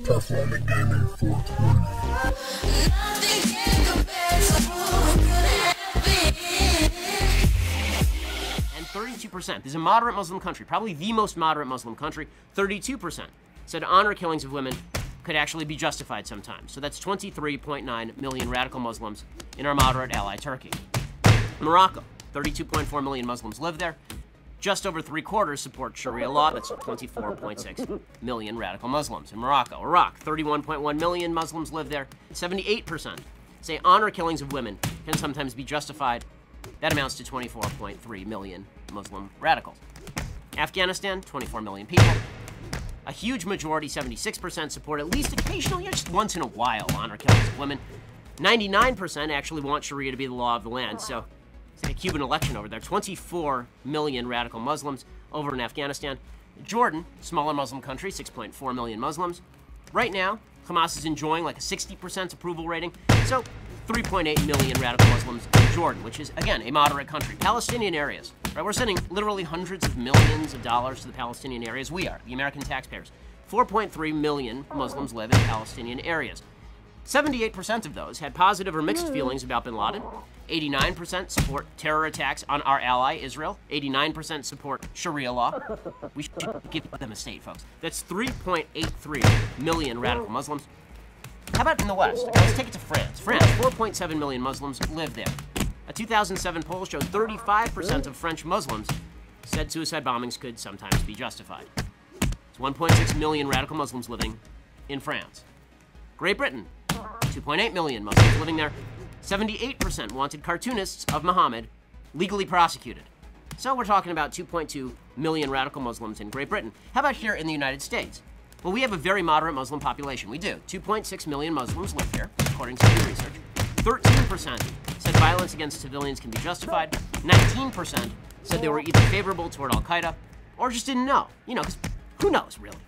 Performing Gaming 420. And 32%, this is a moderate Muslim country, probably the most moderate Muslim country, 32% said honor killings of women could actually be justified sometimes. So that's 23.9 million radical Muslims in our moderate ally, Turkey. Morocco, 32.4 million Muslims live there. Just over 3/4 support Sharia law. That's 24.6 million radical Muslims in Morocco. Iraq, 31.1 million Muslims live there. 78% say honor killings of women can sometimes be justified. That amounts to 24.3 million Muslim radicals. Afghanistan, 24 million people. A huge majority, 76%, support at least occasionally, just once in a while, honor killings of women. 99% actually want Sharia to be the law of the land. So it's like a Cuban election over there. 24 million radical Muslims over in Afghanistan. Jordan, smaller Muslim country, 6.4 million Muslims. Right now, Hamas is enjoying like a 60% approval rating. So 3.8 million radical Muslims in Jordan, which is, again, a moderate country. Palestinian areas, right? We're sending literally hundreds of millions of dollars to the Palestinian areas. We are, the American taxpayers. 4.3 million Muslims live in Palestinian areas. 78% of those had positive or mixed feelings about bin Laden. 89% support terror attacks on our ally, Israel. 89% support Sharia law. We should give them a state, folks. That's 3.83 million radical Muslims. How about in the West? Okay, let's take it to France. France, 4.7 million Muslims live there. A 2007 poll showed 35% of French Muslims said suicide bombings could sometimes be justified. It's 1.6 million radical Muslims living in France. Great Britain, 2.8 million Muslims living there. 78% wanted cartoonists of Muhammad legally prosecuted. So we're talking about 2.2 million radical Muslims in Great Britain. How about here in the United States? Well, we have a very moderate Muslim population. We do. 2.6 million Muslims live here, according to new research. 13% said violence against civilians can be justified. 19% said they were either favorable toward Al-Qaeda or just didn't know. You know, because who knows, really?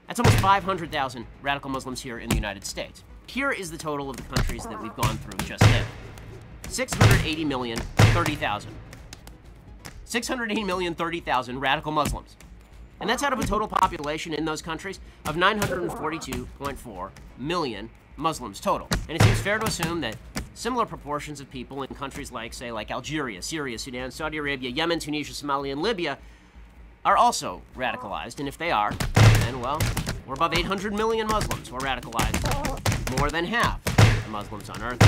That's almost 500,000 radical Muslims here in the United States. Here is the total of the countries that we've gone through just now. 680,030,000. 680,030,000 radical Muslims. And that's out of a total population in those countries of 942.4 million Muslims total. And it seems fair to assume that similar proportions of people in countries like, say, like Algeria, Syria, Sudan, Saudi Arabia, Yemen, Tunisia, Somalia, and Libya are also radicalized. And if they are, then, well, we're above 800 million Muslims who are radicalized. More than half the Muslims on Earth.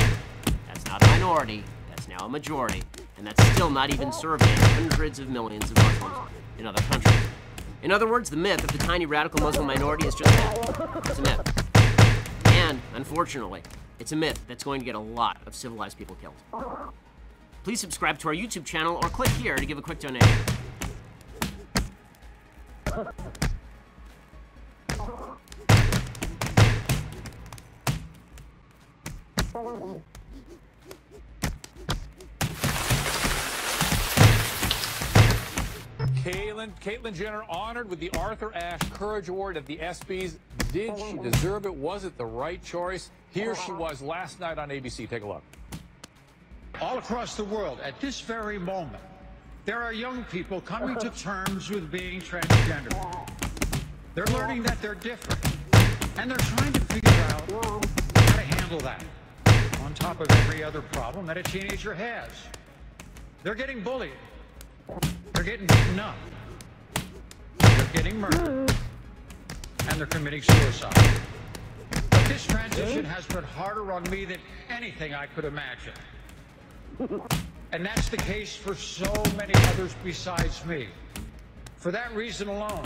That's not a minority. That's now a majority. And that's still not even surveying hundreds of millions of Muslims in other countries. In other words, the myth of the tiny radical Muslim minority is just that. It's a myth. And, unfortunately, it's a myth that's going to get a lot of civilized people killed. Please subscribe to our YouTube channel or click here to give a quick donation. Caitlyn Jenner honored with the Arthur Ashe Courage Award at the ESPYs. Did she deserve it? Was it the right choice? Here she was last night on ABC. Take a look. All across the world, at this very moment, there are young people coming to terms with being transgender. They're learning that they're different, and they're trying to figure out how to handle that, on top of every other problem that a teenager has. They're getting bullied. They're getting beaten up. They're getting murdered. And they're committing suicide. But this transition has been harder on me than anything I could imagine. And that's the case for so many others besides me. For that reason alone,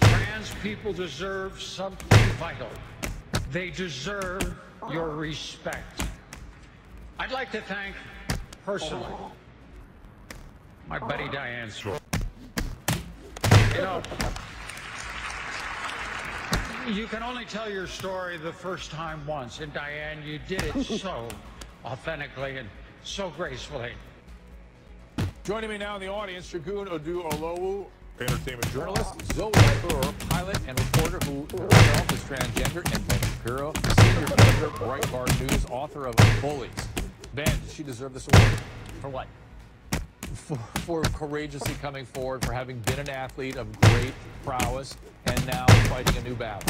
trans people deserve something vital. They deserve your respect. I'd like to thank, personally, my buddy Diane Stroll. You know, you can only tell your story the first time once, and Diane, you did it so authentically and so gracefully. Joining me now in the audience, Shagun Odu-Olowu, entertainment journalist, Zoe Burr, pilot and reporter who herself is transgender, and Ben Shapiro, senior editor, Breitbart News, author of Bullies. Ben, does she deserve this award? For what? For courageously coming forward, for having been an athlete of great prowess, and and now fighting a new battle.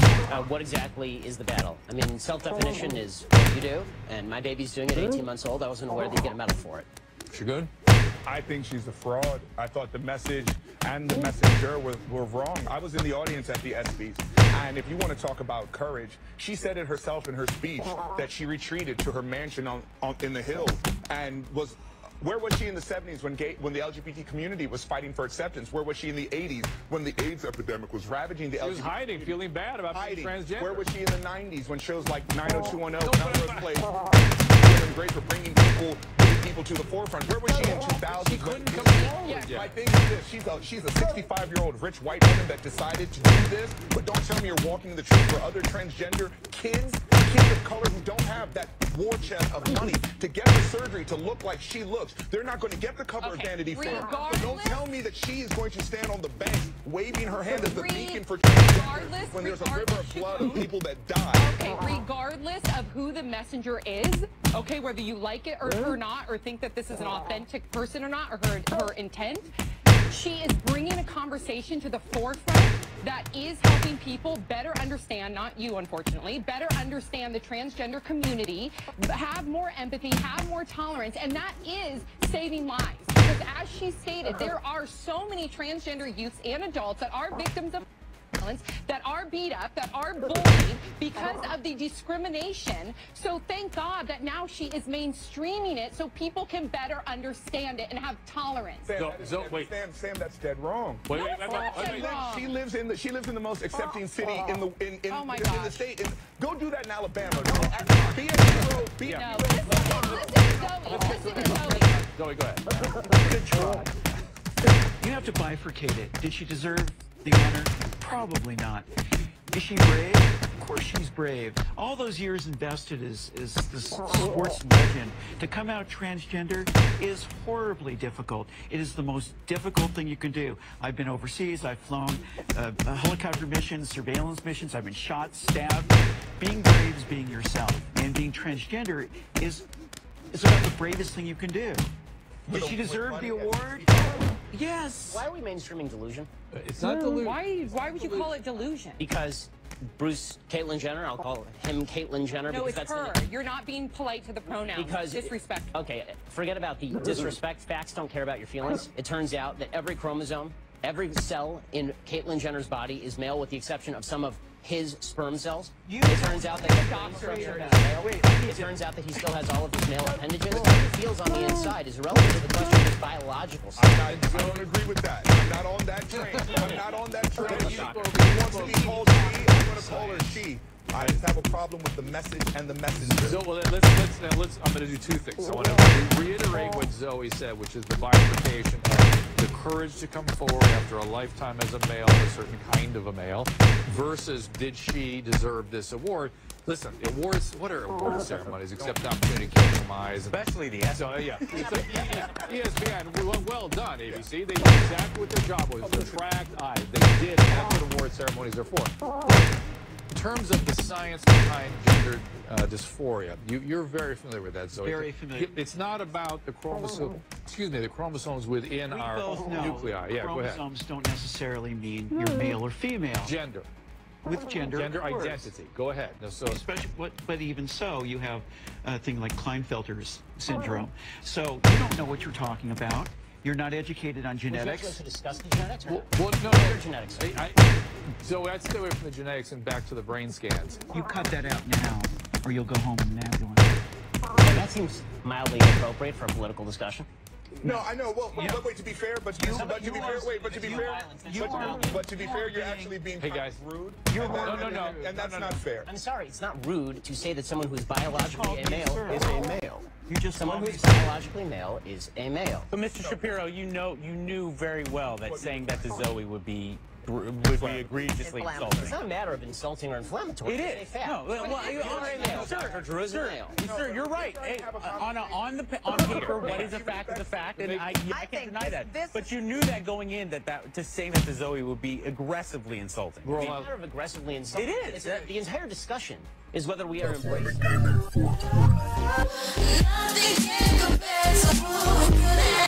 What exactly is the battle? I mean, self-definition is what you do, and my baby's doing it, 18 months old. I wasn't aware that you get a medal for it. Shagun? I think she's a fraud. I thought the message and the messenger were wrong. I was in the audience at the ESPYs, and if you want to talk about courage, she said it herself in her speech that she retreated to her mansion in the hills and was. Where was she in the 70s when the LGBT community was fighting for acceptance? Where was she in the 80s when the AIDS epidemic was ravaging the LGBT community? She was hiding, feeling bad about being transgender. Where was she in the 90s when shows like 90210, Melrose Place, and Grace were bringing people to the forefront? Where was she in 2000? She couldn't come forward yet. My thing is this, she's a 65-year-old rich white woman that decided to do this, but don't tell me you're walking the truth for other transgender kids of color who don't have that war chest of money to get the surgery to look like she looks. They're not going to get the cover of Vanity Fair. So don't tell me that she is going to stand on the bank waving her hand as the beacon for transgender when there's a river of blood of people that die. Okay, regardless of who the messenger is, okay, whether you like it or not, or think that this is an authentic person or not, or her intent, she is bringing a conversation to the forefront that is helping people better understand, not you unfortunately, better understand the transgender community, have more empathy, have more tolerance, and that is saving lives. Because as she stated, there are so many transgender youths and adults that are victims of violence, that are beat up, that are bullied because of the discrimination. So thank God that now she is mainstreaming it so people can better understand it and have tolerance. Sam, that's dead wrong. Wait, She lives in the most accepting city in the state. Go do that in Alabama. Be a hero. Be a hero. Listen to Zoe. Zoe, go ahead. Good try. You have to bifurcate it. Did she deserve the honor? Probably not. Is she brave? Of course she's brave. All those years invested as this sports legend, to come out transgender is horribly difficult. It is the most difficult thing you can do. I've been overseas. I've flown helicopter missions, surveillance missions. I've been shot, stabbed. Being brave is being yourself. And being transgender is about the bravest thing you can do. Did she deserve the award? Yes. Why are we mainstreaming delusion? It's not delusion. Why would you call it delusion? Because Caitlyn Jenner, I'll call him Caitlyn Jenner. No, because it's that's her. You're not being polite to the pronouns. Because disrespect. Okay, forget about the disrespect. Facts don't care about your feelings. It turns out that every chromosome, every cell in Caitlyn Jenner's body is male, with the exception of some of his sperm cells. It turns out that his brain structure is male. It turns out that he still has all of his male appendages. How he feels on the inside is irrelevant to the question of his biological sex. I don't agree with that. I'm not on that train. I'm not on that train. If he wants to be called she, I'm going to call her she. I just have a problem with the message and the messenger. So well, let's. I'm going to do two things. I want to reiterate what Zoe said, which is the bifurcation of the courage to come forward after a lifetime as a male, a certain kind of a male, versus did she deserve this award? Listen, awards. What are award ceremonies except an opportunity to catch some eyes? Especially the ESPYs. So yeah, it's like ESPN. Well done, ABC. They did exactly what their job was: attract eyes. They did. That's what award ceremonies are for. In terms of the science behind gender dysphoria, you're very familiar with that, Zoe. Very familiar. It's not about the chromosome. Excuse me, the chromosomes within our nuclei. Yeah, go ahead. Chromosomes don't necessarily mean you're male or female. Gender. With gender identity. Go ahead. No, so especially, but even so, you have a thing like Klinefelter's syndrome. So you don't know what you're talking about. You're not educated on genetics. Would you like to discuss the genetics? Well, no. Genetics. So let's stay away from the genetics and back to the brain scans. You cut that out now, or you'll go home in an ambulance. Well, that seems mildly inappropriate for a political discussion. No, I know. Well, but wait, to be fair, but to be fair, you're actually being rude. And that's not fair. I'm sorry, it's not rude to say that someone who's biologically a male is a male. Someone who's biologically male is a male. But Mr. Shapiro, you knew very well that saying that to Zoe would be egregiously insulting. It's not a matter of insulting or inflammatory. It is. No, Sir, you're right. Hey, on paper, what is a fact is a fact, and I can't deny that. But you knew that going in that to saying that to Zoe would be aggressively insulting. It's a matter of aggressively insulting. It is. The entire discussion is whether we are embracing. Gaming 420.